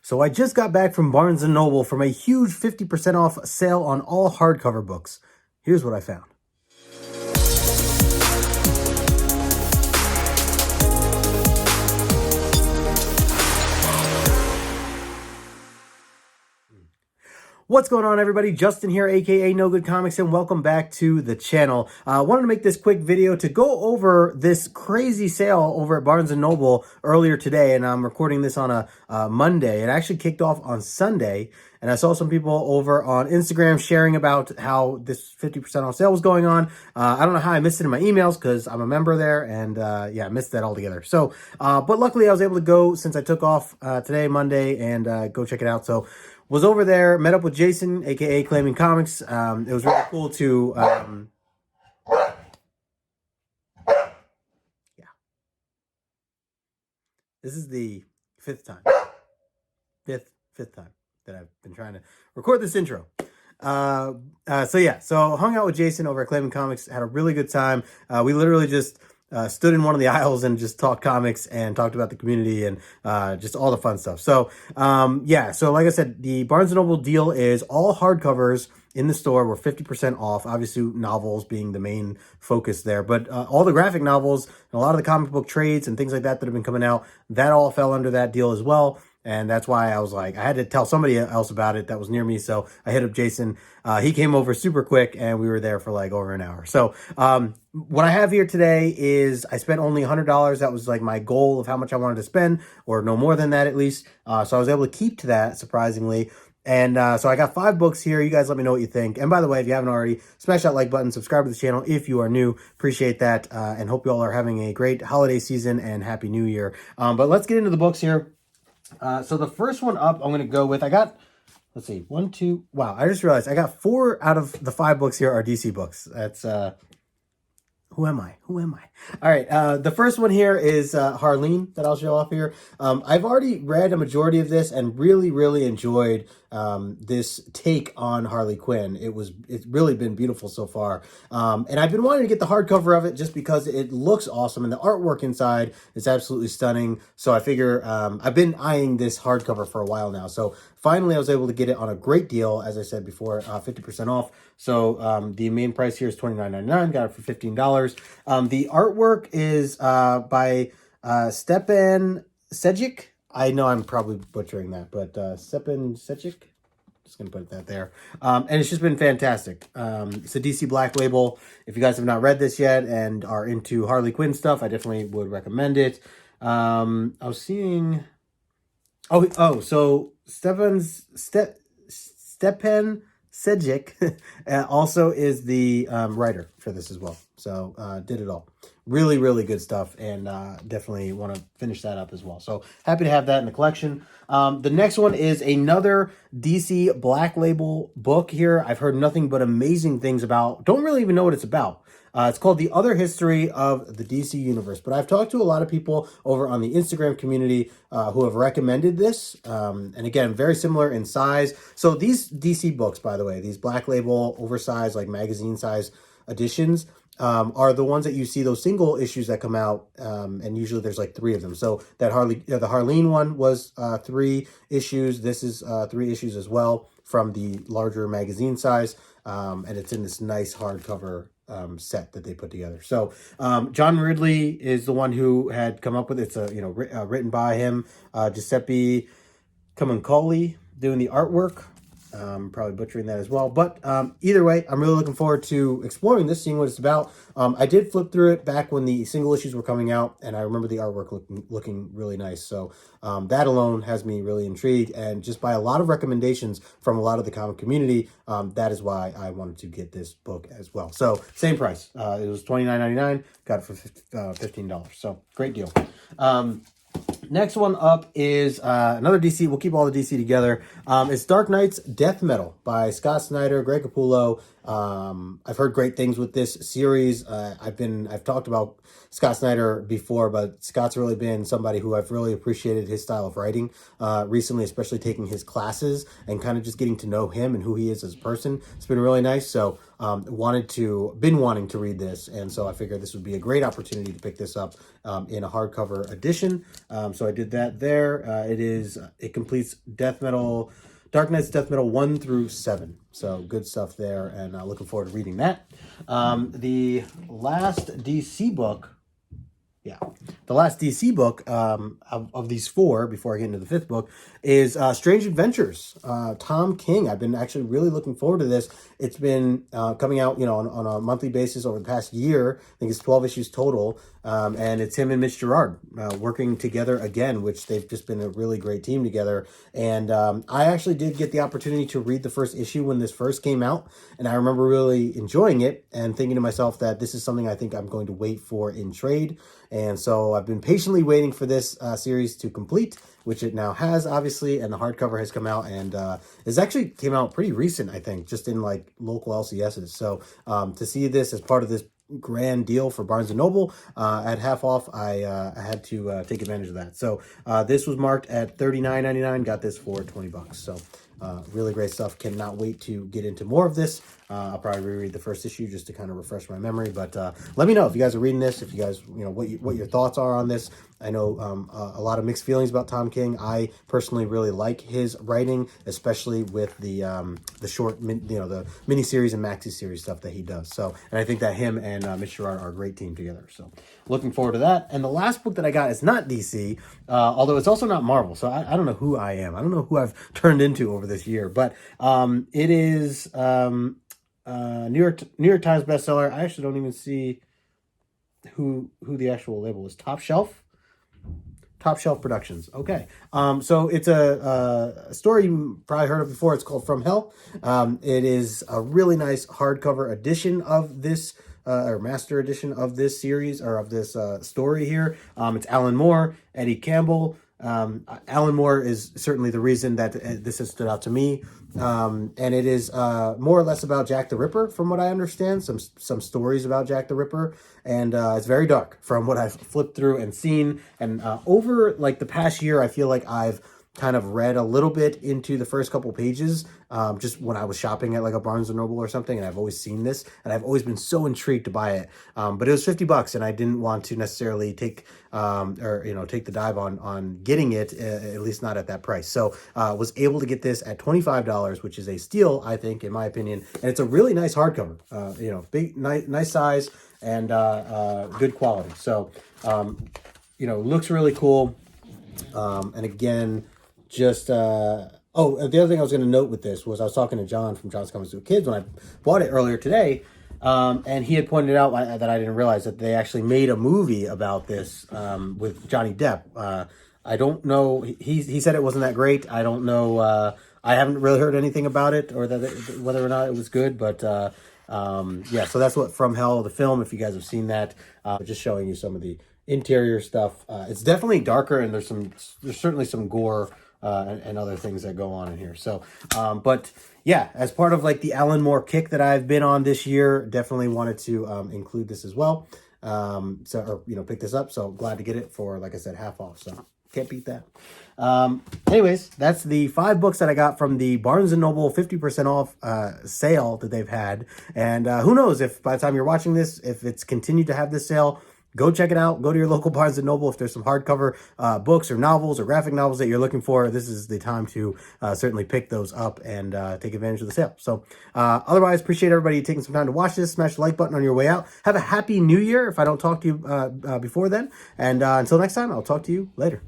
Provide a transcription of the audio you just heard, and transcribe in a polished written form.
So I just got back from Barnes & Noble from a huge 50% off sale on all hardcover books. Here's what I found. What's going on, everybody? Justin here, aka No Good Comics, and welcome back to the channel. I wanted to make this quick video to go over this crazy sale over at Barnes & Noble earlier today, and I'm recording this on a Monday. It actually kicked off on Sunday, and I saw some people over on Instagram sharing about how this 50% off sale was going on. I don't know how I missed it in my emails because I'm a member there, and yeah, I missed that altogether. So, but luckily I was able to go since I took off today, Monday, and go check it out. So, was over there, met up with Jason, aka Claiming Comics. It was really cool to, yeah. This is the fifth time that I've been trying to record this intro. So hung out with Jason over at Claiming Comics, had a really good time. We literally just stood in one of the aisles and just talked comics and talked about the community and just all the fun stuff. So, so like I said, the Barnes & Noble deal is all hardcovers in the store were 50% off, obviously novels being the main focus there. But all the graphic novels and a lot of the comic book trades and things like that that have been coming out, that all fell under that deal as well. And that's why I was like, I had to tell somebody else about it that was near me. So I hit up Jason. He came over super quick and we were there for like over an hour. So what I have here today is I spent only $100. That was like my goal of how much I wanted to spend, or no more than that at least. So I was able to keep to that, surprisingly. And so I got 5 books here. You guys let me know what you think. And by the way, if you haven't already, smash that like button, subscribe to the channel if you are new. Appreciate that. And hope you all are having a great holiday season and Happy New Year. But let's get into the books here. So the first one up, I'm going to go with, let's see, 1, 2, wow, I just realized I got 4 out of the 5 books here are DC books. That's, who am I? All right, the first one here is Harleen that I'll show off here. I've already read a majority of this and really enjoyed this take on Harley Quinn. It's really been beautiful so far. And I've been wanting to get the hardcover of it just because it looks awesome and the artwork inside is absolutely stunning. So I figure I've been eyeing this hardcover for a while now. So finally I was able to get it on a great deal, as I said before, 50% off. So the main price here is $29.99. Got it for $15. The artwork is by Stepan Sejic. I know I'm probably butchering that, but Stepan Sejic. Just going to put that there. And it's just been fantastic. It's a DC Black Label. If you guys have not read this yet and are into Harley Quinn stuff, I definitely would recommend it. I was seeing... so Stepan Sejic also is the writer for this as well. So did it all. Really good stuff, and definitely want to finish that up as well. So happy to have that in the collection. The next one is another DC Black Label book here. I've heard nothing but amazing things about. Don't really even know what it's about. It's called The Other History of the DC Universe. But I've talked to a lot of people over on the Instagram community who have recommended this. And again, very similar in size. So these DC books, by the way, these Black Label, oversized, like magazine size editions, are the ones that you see, those single issues that come out, and usually there's like 3 of them. So that the Harleen one was 3 issues. This is 3 issues as well from the larger magazine size, and it's in this nice hardcover set that they put together. So John Ridley is the one who had come up with it. It's written by him. Giuseppe Camuncoli doing the artwork. Probably butchering that as well. But either way, I'm really looking forward to exploring this, seeing what it's about. I did flip through it back when the single issues were coming out, and I remember the artwork looking really nice. So that alone has me really intrigued. And just by a lot of recommendations from a lot of the comic community, that is why I wanted to get this book as well. So same price. It was $29.99. Got it for $15. So great deal. Next one up is another DC. We'll keep all the DC together. It's Dark Knight's Death Metal by Scott Snyder, Greg Capullo, I've heard great things with this series. I've talked about Scott Snyder before, but Scott's really been somebody who I've really appreciated his style of writing recently, especially taking his classes and kind of just getting to know him and who he is as a person. It's been really nice. So been wanting to read this, and so I figured this would be a great opportunity to pick this up in a hardcover edition. So I did that there. It completes Dark Knight's Death Metal 1 through 7. So good stuff there, and looking forward to reading that. The last DC book, of these four, before I get into the fifth book, is Strange Adventures, Tom King. I've been actually really looking forward to this. It's been coming out, on a monthly basis over the past year. I think it's 12 issues total, and it's him and Mitch Gerard working together again, which they've just been a really great team together. And I actually did get the opportunity to read the first issue when this first came out, and I remember really enjoying it and thinking to myself that this is something I think I'm going to wait for in trade. And so I've been patiently waiting for this series to complete, which it now has, obviously, and the hardcover has come out, and it's actually came out pretty recent, I think, just in like local LCSs. So to see this as part of this grand deal for Barnes & Noble at half off, I had to take advantage of that. So this was marked at $39.99, got this for $20. So really great stuff. Cannot wait to get into more of this. I'll probably reread the first issue just to kind of refresh my memory. But let me know if you guys are reading this, if you guys, what your thoughts are on this. I know a lot of mixed feelings about Tom King. I personally really like his writing, especially with the short, the miniseries and maxi series stuff that he does. So, and I think that him and Mitch Gerard are a great team together. So, looking forward to that. And the last book that I got is not DC, although it's also not Marvel. So I don't know who I am. I don't know who I've turned into over this year, but it is New York Times bestseller. I actually don't even see who the actual label is. Top Shelf Productions. Okay. So it's a story you probably heard of before. It's called From Hell. It is a really nice hardcover edition of this, or master edition of this series, or of this story here. It's Alan Moore, Eddie Campbell. Alan Moore is certainly the reason that this has stood out to me. And it is more or less about Jack the Ripper, from what I understand. Some stories about Jack the Ripper, and it's very dark from what I've flipped through and seen. And over like the past year, I feel like I've kind of read a little bit into the first couple pages, just when I was shopping at like a Barnes & Noble or something, and I've always seen this, and I've always been so intrigued to buy it. But it was $50, and I didn't want to necessarily take the dive on getting it, at least not at that price. So was able to get this at $25, which is a steal, I think, in my opinion. And it's a really nice hardcover, big, nice size, and good quality. So, looks really cool. And again, just the other thing I was going to note with this was I was talking to John from John's Comics with Kids when I bought it earlier today, and he had pointed out that I didn't realize that they actually made a movie about this with Johnny Depp. I don't know. He said it wasn't that great. I don't know. I haven't really heard anything about it, or whether or not it was good. But so that's what From Hell, the film. If you guys have seen that, just showing you some of the interior stuff. It's definitely darker, and there's certainly some gore and other things that go on in here. So, but yeah, as part of like the Alan Moore kick that I've been on this year, definitely wanted to include this as well. Pick this up. So glad to get it for, like I said, half off. So can't beat that. Anyways, that's the 5 books that I got from the Barnes & Noble 50% off sale that they've had. And who knows if by the time you're watching this, if it's continued to have this sale, go check it out. Go to your local Barnes & Noble. If there's some hardcover books or novels or graphic novels that you're looking for, this is the time to certainly pick those up and take advantage of the sale. So otherwise, appreciate everybody taking some time to watch this. Smash the like button on your way out. Have a happy new year if I don't talk to you before then. And until next time, I'll talk to you later.